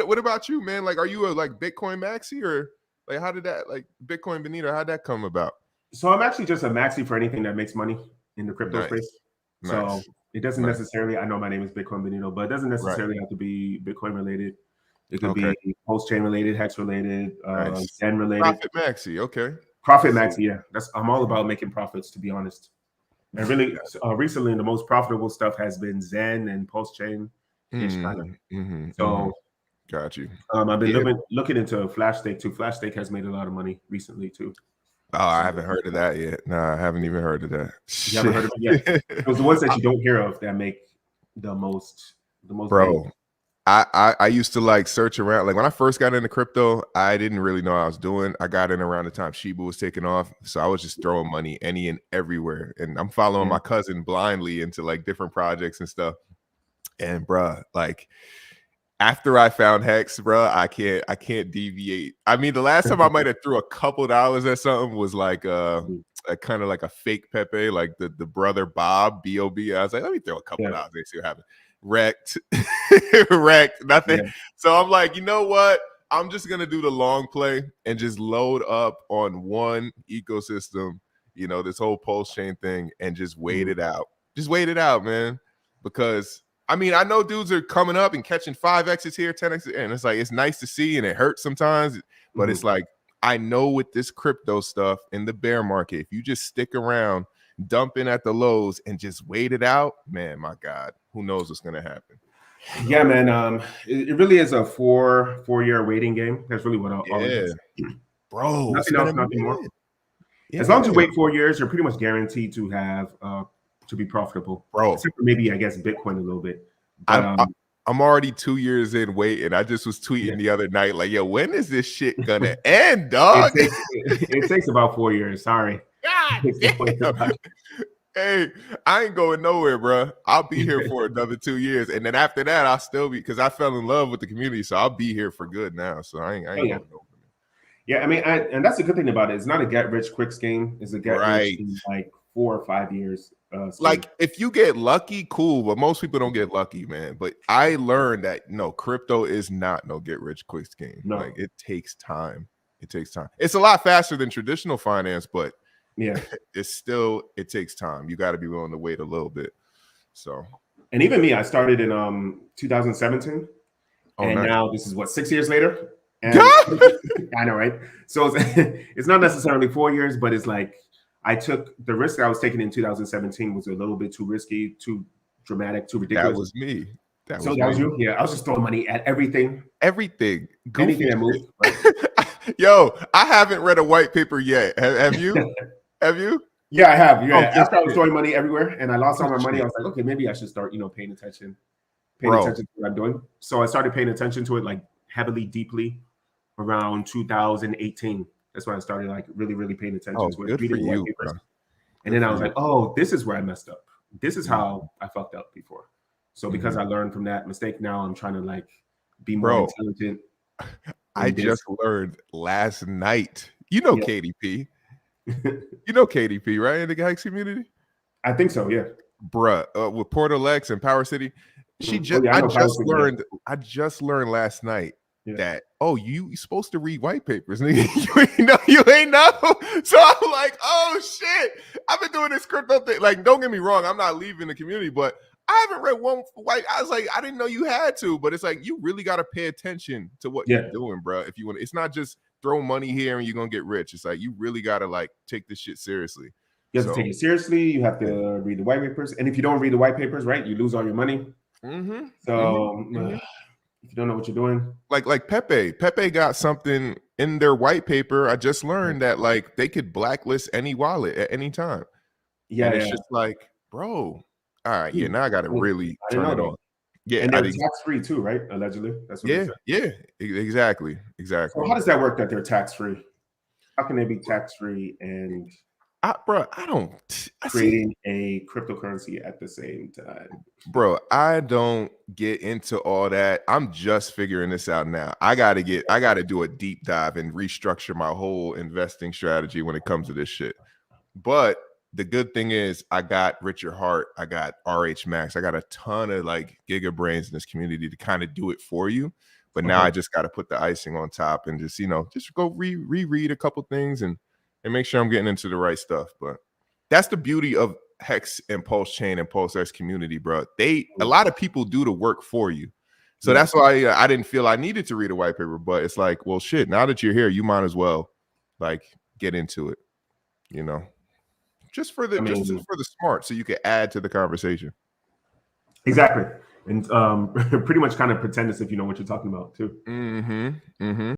What about you, man? Like, are you a like Bitcoin maxi, or like how did that like Bitcoin bonito? How'd that come about? So I'm actually just a maxi for anything that makes money in the crypto space. So it doesn't necessarily, I know my name is Bitcoin Bonito, but it doesn't necessarily have to be Bitcoin related. It could be PulseChain related, Hex related, Xen related. Profit maxi, okay. Profit maxi, yeah. I'm all about making profits, to be honest. And really, recently, the most profitable stuff has been Xen and PulseChain. So, got you. I've been looking into Flash Stake too. Flash Stake has made a lot of money recently too. Oh, I haven't heard of that yet. No, I haven't even heard of that. You haven't heard of it yet? Those are the ones that you don't hear of that make the most. Bro, money. I used to like search around. Like when I first got into crypto, I didn't really know what I was doing. I got in around the time Shiba was taking off. So I was just throwing money any and everywhere. And I'm following my cousin blindly into like different projects and stuff. And bruh, like after I found Hex, bro, I can't deviate. I mean, the last time I might have threw a couple dollars at something was like a kind of like a fake Pepe, like the brother Bob, B-O-B. I was like, let me throw a couple dollars and see what happens. Wrecked, nothing. Yeah. So I'm like, you know what? I'm just gonna do the long play and just load up on one ecosystem, you know, this whole PulseChain thing, and just wait it out. Just wait it out, man. Because I mean, I know dudes are coming up and catching 5X's here, 10X's, and it's like, it's nice to see and it hurts sometimes, but it's like, I know with this crypto stuff in the bear market, if you just stick around, dump in at the lows and just wait it out, man, my God, who knows what's going to happen. Yeah, man. It really is a four-year waiting game. That's really what all it is. Bro, nothing else, nothing more. Yeah. As long as you wait 4 years, you're pretty much guaranteed to have to be profitable, bro. Except for maybe, I guess, Bitcoin a little bit. But, I'm already 2 years in waiting. I just was tweeting the other night, like, yo, when is this shit gonna end, dog? It takes about 4 years. Sorry. God damn. Hey, I ain't going nowhere, bro. I'll be here for another 2 years, and then after that, I'll still be, because I fell in love with the community, so I'll be here for good now. So I ain't going nowhere. Yeah, I mean, and that's the good thing about it. It's not a get rich quick scheme. It's a get rich in like 4 or 5 years. Like if you get lucky, cool, but most people don't get lucky, man. But I learned that no, crypto is not no get rich quick scheme. No. Like it takes time. It takes time. It's a lot faster than traditional finance, but yeah, it takes time. You got to be willing to wait a little bit. So, and even me, I started in 2017, and now this is what 6 years later. And I know, right? So it's not necessarily 4 years, but it's like I took the risk I was taking in 2017 was a little bit too risky, too dramatic, too ridiculous. That was me. That was you? Yeah, I was just throwing money at everything. Everything. Anything that moved. Right? Yo, I haven't read a white paper yet. Have you? Have you? Yeah, I have. Yeah. After I was throwing money everywhere and I lost all my money, I was like, okay, maybe I should start, paying attention to what I'm doing. So I started paying attention to it like heavily, deeply around 2018. That's when I started like really, really paying attention to it. Reading white papers. And then I was like, oh, this is where I messed up. This is how I fucked up before. So because I learned from that mistake, now I'm trying to like be more intelligent. I just learned last night. You know KDP. You know KDP, right? In the Hex community? I think so, yeah. Bruh, with Portal-X and Power City. I just learned last night that you supposed to read white papers. You ain't know. So I'm like, oh shit. I've been doing this crypto thing. Like, don't get me wrong, I'm not leaving the community, but I haven't read one white. I was like, I didn't know you had to, but it's like you really got to pay attention to what you're doing, bro. If you want, it's not just throw money here and you're gonna get rich. It's like you really gotta like take this shit seriously. You have to take it seriously. You have to read the white papers, and if you don't read the white papers, right, you lose all your money. So if you don't know what you're doing, like Pepe got something in their white paper. I just learned that like they could blacklist any wallet at any time. Yeah, and it's just like, bro. All right, now I got to really turn it on. Yeah, and they're tax-free too, right? Allegedly, that's what they said. Exactly. So how does that work that they're tax-free? How can they be tax-free and creating a cryptocurrency at the same time? Bro, I don't get into all that. I'm just figuring this out now. I got to do a deep dive and restructure my whole investing strategy when it comes to this shit. But the good thing is I got Richard Hart, I got RH Max, I got a ton of like giga brains in this community to kind of do it for you. But now I just got to put the icing on top and just, you know, just go reread a couple things and make sure I'm getting into the right stuff. But that's the beauty of Hex and PulseChain and Pulsex community, bro. A lot of people do the work for you. So that's why I didn't feel I needed to read a white paper, but it's like, well, shit, now that you're here, you might as well like get into it, you know, just for the smart, so you can add to the conversation. Exactly. And pretty much kind of pretend as if you know what you're talking about too.